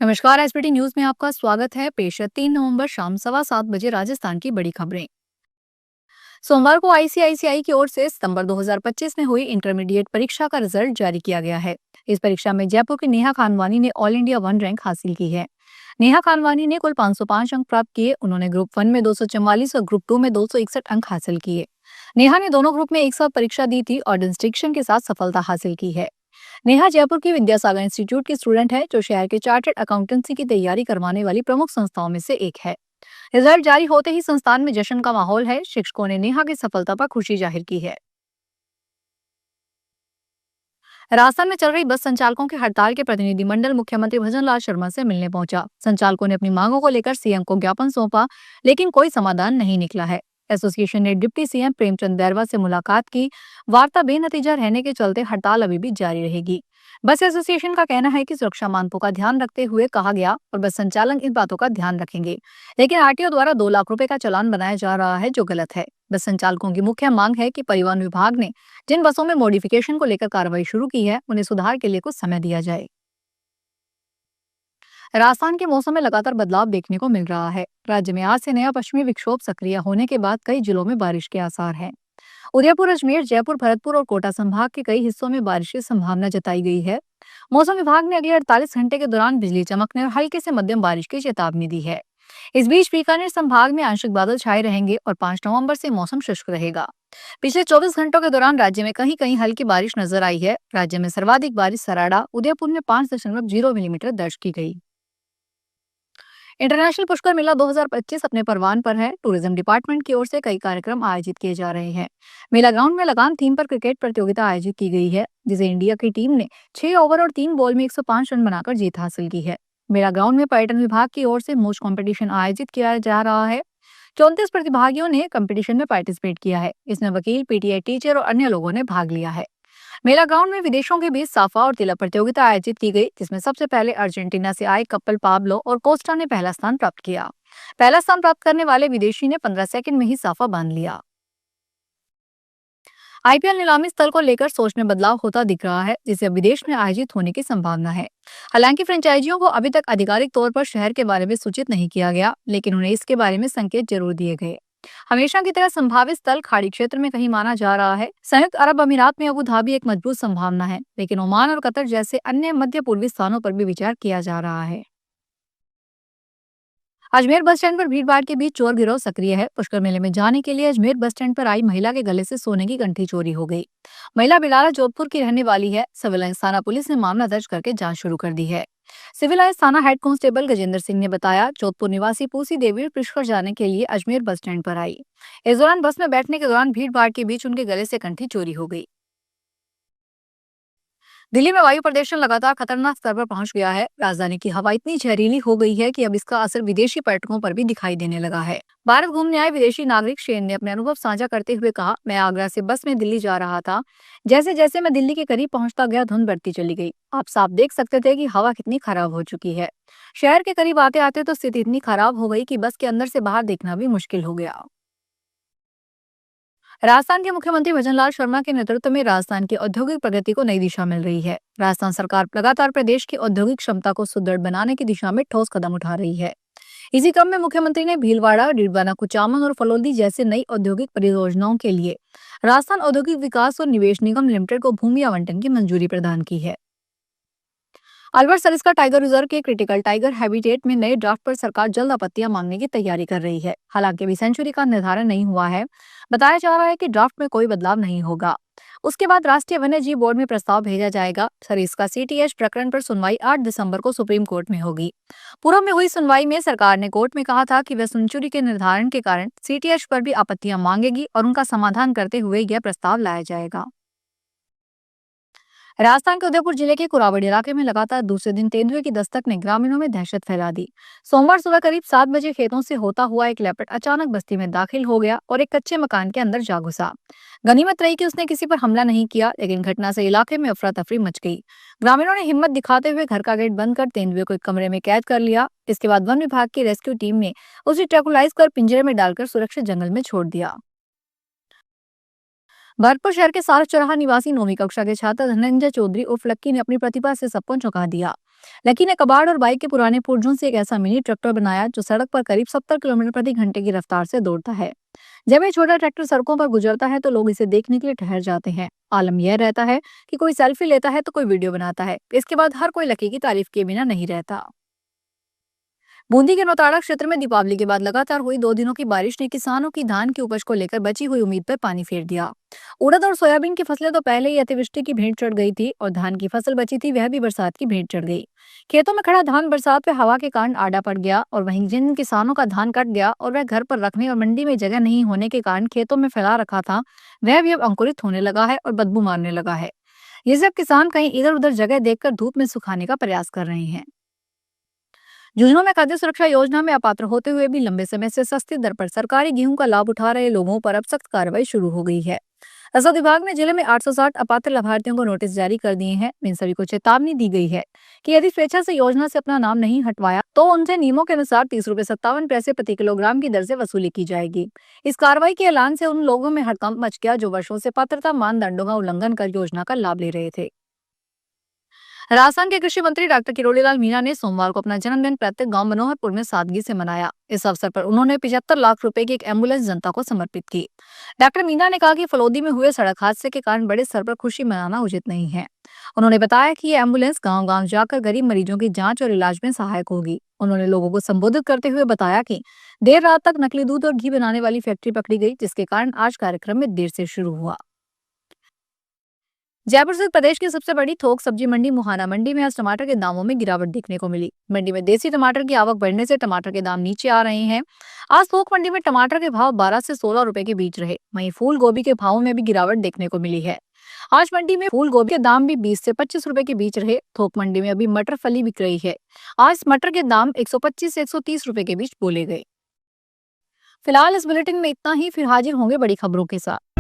नमस्कार। SBT news में आपका स्वागत है। पेश है 3 नवंबर शाम 7:15 राजस्थान की बड़ी खबरें। सोमवार को आईसीआईसीआई की ओर से सितंबर 2025 में हुई इंटरमीडिएट परीक्षा का रिजल्ट जारी किया गया है। इस परीक्षा में जयपुर की नेहा खानवानी ने ऑल इंडिया 1 रैंक हासिल की है। नेहा खानवानी ने कुल 505 अंक प्राप्त किए। उन्होंने ग्रुप 1 में 244 और ग्रुप 2 में 261 अंक हासिल किए। नेहा ने दोनों ग्रुप में एक साथ परीक्षा दी थी और डिस्टिंक्शन के साथ सफलता हासिल की है। नेहा जयपुर की विद्यासागर इंस्टीट्यूट की स्टूडेंट है, जो शहर के चार्टर्ड अकाउंटेंसी की तैयारी करवाने वाली प्रमुख संस्थाओं में से एक है। रिजल्ट जारी होते ही संस्थान में जश्न का माहौल है। शिक्षकों ने नेहा की सफलता पर खुशी जाहिर की है। राजस्थान में चल रही बस संचालकों के हड़ताल के प्रतिनिधिमंडल मुख्यमंत्री भजनलाल शर्मा से मिलने पहुंचा। संचालकों ने अपनी मांगों को लेकर सीएम को ज्ञापन सौंपा, लेकिन कोई समाधान नहीं निकला है। एसोसिएशन ने डिप्टी सीएम प्रेमचंद बैरवा से मुलाकात की। वार्ता बेनतीजा रहने के चलते हड़ताल अभी भी जारी रहेगी। बस एसोसिएशन का कहना है कि सुरक्षा मानकों का ध्यान रखते हुए कहा गया और बस संचालक इन बातों का ध्यान रखेंगे, लेकिन आरटीओ द्वारा 2 लाख रुपए का चालान बनाया जा रहा है, जो गलत है। बस संचालकों की मुख्य मांग है कि परिवहन विभाग ने जिन बसों में मॉडिफिकेशन को लेकर कार्रवाई शुरू की है, उन्हें सुधार के लिए कुछ समय दिया जाए। राजस्थान के मौसम में लगातार बदलाव देखने को मिल रहा है। राज्य में आज से नया पश्चिमी विक्षोभ सक्रिय होने के बाद कई जिलों में बारिश के आसार हैं। उदयपुर, अजमेर, जयपुर, भरतपुर और कोटा संभाग के कई हिस्सों में बारिश की संभावना जताई गई है। मौसम विभाग ने अगले 48 घंटे के दौरान बिजली चमकने और हल्के से मध्यम बारिश की चेतावनी दी है। इस बीच बीकानेर संभाग में आंशिक बादल छाए रहेंगे और 5 नवंबर से मौसम शुष्क रहेगा। पिछले 24 घंटों के दौरान राज्य में कहीं कहीं हल्की बारिश नजर आई है। राज्य में सर्वाधिक बारिश सराड़ा, उदयपुर में 5.0 मिलीमीटर दर्ज की गई। इंटरनेशनल पुष्कर मेला 2025 अपने परवान पर है। टूरिज्म डिपार्टमेंट की ओर से कई कार्यक्रम आयोजित किए जा रहे हैं। मेला ग्राउंड में लगान थीम पर क्रिकेट प्रतियोगिता आयोजित की गई है, जिसे इंडिया की टीम ने 6 ओवर और 3 बॉल में 105 रन बनाकर जीत हासिल की है। मेला ग्राउंड में पर्यटन विभाग की ओर से मूज कंपटीशन आयोजित किया जा रहा है। 34 प्रतिभागियों ने कंपटीशन में पार्टिसिपेट किया है। इसमें वकील, पीटीआई टीचर और अन्य लोगों ने भाग लिया है। मेला ग्राउंड में विदेशों के बीच साफा और तिला प्रतियोगिता आयोजित की गई, जिसमें सबसे पहले अर्जेंटीना से आए कपल पाब्लो और कोस्टा ने पहला स्थान प्राप्त किया। पहला स्थान प्राप्त करने वाले विदेशी ने 15 सेकंड में ही साफा बांध लिया। आईपीएल नीलामी स्थल को लेकर सोच में बदलाव होता दिख रहा है, जिसे अब विदेश में आयोजित होने की संभावना है। हालांकि फ्रेंचाइजियों को अभी तक आधिकारिक तौर पर शहर के बारे में सूचित नहीं किया गया, लेकिन उन्हें इसके बारे में संकेत जरूर दिए गए। हमेशा की तरह संभावित स्थल खाड़ी क्षेत्र में कहीं माना जा रहा है। संयुक्त अरब अमीरात में अबू धाबी एक मजबूत संभावना है, लेकिन ओमान और कतर जैसे अन्य मध्य पूर्वी स्थानों पर भी विचार किया जा रहा है। अजमेर बस स्टैंड पर भीड़-भाड़ के बीच चोर गिरोह सक्रिय है। पुष्कर मेले में जाने के लिए अजमेर बस स्टैंड पर आई महिला के गले से सोने की कंठी चोरी हो गई। महिला बिलारा जोधपुर की रहने वाली है। सिविल लाइंस थाना पुलिस ने मामला दर्ज करके जांच शुरू कर दी है। सिविल लाइंस थाना हेड कांस्टेबल गजेंद्र सिंह ने बताया, जोधपुर निवासी पूसी देवी पुष्कर जाने के लिए अजमेर बस स्टैंड पर आई। इस दौरान बस में बैठने के दौरान भीड़-भाड़ के बीच उनके गले से कंठी चोरी हो गई। दिल्ली में वायु प्रदूषण लगातार खतरनाक स्तर पर पहुंच गया है। राजधानी की हवा इतनी जहरीली हो गई है कि अब इसका असर विदेशी पर्यटकों पर भी दिखाई देने लगा है। भारत घूमने आए विदेशी नागरिक शेन ने अपने अनुभव साझा करते हुए कहा, मैं आगरा से बस में दिल्ली जा रहा था। जैसे जैसे मैं दिल्ली के करीब पहुंचता गया, धुंध बढ़ती चली गई। आप साफ देख सकते थे कि हवा कितनी खराब हो चुकी है। शहर के करीब आते आते तो स्थिति इतनी खराब हो गई कि बस के अंदर से बाहर देखना भी मुश्किल हो गया। राजस्थान के मुख्यमंत्री भजनलाल शर्मा के नेतृत्व में राजस्थान की औद्योगिक प्रगति को नई दिशा मिल रही है। राजस्थान सरकार लगातार प्रदेश की औद्योगिक क्षमता को सुदृढ़ बनाने की दिशा में ठोस कदम उठा रही है। इसी क्रम में मुख्यमंत्री ने भीलवाड़ा, डीडवाना, कुचामन और फलोदी जैसे नई औद्योगिक परियोजनाओं के लिए राजस्थान औद्योगिक विकास और निवेश निगम लिमिटेड को भूमि आवंटन की मंजूरी प्रदान की है। अलवर सरिस्का टाइगर रिजर्व के क्रिटिकल टाइगर हैबिटेट में नए ड्राफ्ट पर सरकार जल्द आपत्तियां मांगने की तैयारी कर रही है। हालांकि अभी सेंचुरी का निर्धारण नहीं हुआ है। बताया जा रहा है कि ड्राफ्ट में कोई बदलाव नहीं होगा। उसके बाद राष्ट्रीय वन्य जीव बोर्ड में प्रस्ताव भेजा जाएगा। सरिस्का सीटीएच प्रकरण पर सुनवाई 8 दिसंबर को सुप्रीम कोर्ट में होगी। पूर्व में हुई सुनवाई में सरकार ने कोर्ट में कहा था कि वह सेंचुरी के निर्धारण के कारण सीटीएच पर भी आपत्तियां मांगेगी और उनका समाधान करते हुए यह प्रस्ताव लाया जाएगा। राजस्थान के उदयपुर जिले के कुरावड़ इलाके में लगातार दूसरे दिन तेंदुए की दस्तक ने ग्रामीणों में दहशत फैला दी। सोमवार सुबह करीब 7 बजे खेतों से होता हुआ एक लेपर्ड अचानक बस्ती में दाखिल हो गया और एक कच्चे मकान के अंदर जा घुसा। गनीमत रही कि उसने किसी पर हमला नहीं किया, लेकिन घटना से इलाके में अफरा तफरी मच गई। ग्रामीणों ने हिम्मत दिखाते हुए घर का गेट बंद कर तेंदुए को एक कमरे में कैद कर लिया। इसके बाद वन विभाग की रेस्क्यू टीम ने उसे ट्रैकुलाइज कर पिंजरे में डालकर सुरक्षित जंगल में छोड़ दिया। भरतपुर शहर के सारस चौराहा निवासी 9वीं कक्षा के छात्र धनंजय चौधरी उर्फ लक्की ने अपनी प्रतिभा से सबको चौंका दिया। लक्की ने कबाड़ और बाइक के पुराने पुर्जों से एक ऐसा मिनी ट्रैक्टर बनाया जो सड़क पर करीब 70 किलोमीटर प्रति घंटे की रफ्तार से दौड़ता है। जब ये छोटा ट्रैक्टर सड़कों पर गुजरता है तो लोग इसे देखने के लिए ठहर जाते हैं। आलम यह रहता है कि कोई सेल्फी लेता है तो कोई वीडियो बनाता है। इसके बाद हर कोई लक्की की तारीफ किए बिना नहीं रहता। बूंदी के नौताड़ा क्षेत्र में दीपावली के बाद लगातार हुई 2 दिनों की बारिश ने किसानों की धान की उपज को लेकर बची हुई उम्मीद पर पानी फेर दिया। उड़द और सोयाबीन की फसलें तो पहले ही अतिवृष्टि की भेंट चढ़ गई थी और धान की फसल बची थी वह भी बरसात की भेंट चढ़ गई। खेतों में खड़ा धान बरसात में हवा के कारण आड़ा पड़ गया और वहीं जिन किसानों का धान कट गया और वह घर पर रखने और मंडी में जगह नहीं होने के कारण खेतों में फैला रखा था, वह भी अब अंकुरित होने लगा है और बदबू मारने लगा है। ये सब किसान कहीं इधर उधर जगह देखकर धूप में सुखाने का प्रयास कर रहे हैं। झुंझुनू में खाद्य सुरक्षा योजना में अपात्र होते हुए भी लंबे समय से सस्ती दर पर सरकारी गेहूं का लाभ उठा रहे लोगों पर अब सख्त कार्रवाई शुरू हो गई है। रसद विभाग ने जिले में 860 अपात्र लाभार्थियों को नोटिस जारी कर दिए हैं। इन सभी को चेतावनी दी गई है कि यदि स्वेच्छा से योजना से अपना नाम नहीं हटवाया तो उनसे नियमों के अनुसार 30 रुपए 57 पैसे प्रति किलोग्राम की दर से वसूली की जाएगी। इस कार्रवाई के ऐलान से उन लोगों में हड़कंप मच गया जो वर्षों से पात्रता मानदंडों का उल्लंघन कर योजना का लाभ ले रहे थे। राजस्थान के कृषि मंत्री डॉक्टर किरोड़ीलाल मीणा ने सोमवार को अपना जन्मदिन पैतृक गांव मनोहरपुर में सादगी से मनाया। इस अवसर पर उन्होंने 75 लाख रुपए की एक एम्बुलेंस जनता को समर्पित की। डॉक्टर मीणा ने कहा कि फलौदी में हुए सड़क हादसे के कारण बड़े स्तर पर खुशी मनाना उचित नहीं है। उन्होंने बताया कि ये एम्बुलेंस गांव-गांव जाकर गरीब मरीजों की जांच और इलाज में सहायक होगी। उन्होंने लोगों को संबोधित करते हुए बताया कि देर रात तक नकली दूध और घी बनाने वाली फैक्ट्री पकड़ी गई, जिसके कारण आज कार्यक्रम में देर से शुरू हुआ। जयपुर सहित प्रदेश की सबसे बड़ी थोक सब्जी मंडी मुहाना मंडी में आज टमाटर के दामों में गिरावट देखने को मिली। मंडी में देसी टमाटर की आवक बढ़ने से टमाटर के दाम नीचे आ रहे हैं। आज थोक मंडी में टमाटर के भाव 12 से 16 रुपए के बीच रहे। वहीं फूल गोभी के भावों में भी गिरावट देखने को मिली है। आज मंडी में फूल गोभी के दाम भी 20 से 25 रुपए के बीच रहे। थोक मंडी में अभी मटर फली बिक रही है। आज मटर के दाम 125 से 130 रुपए के बीच बोले गए। फिलहाल इस बुलेटिन में इतना ही, फिर हाजिर होंगे बड़ी खबरों के साथ।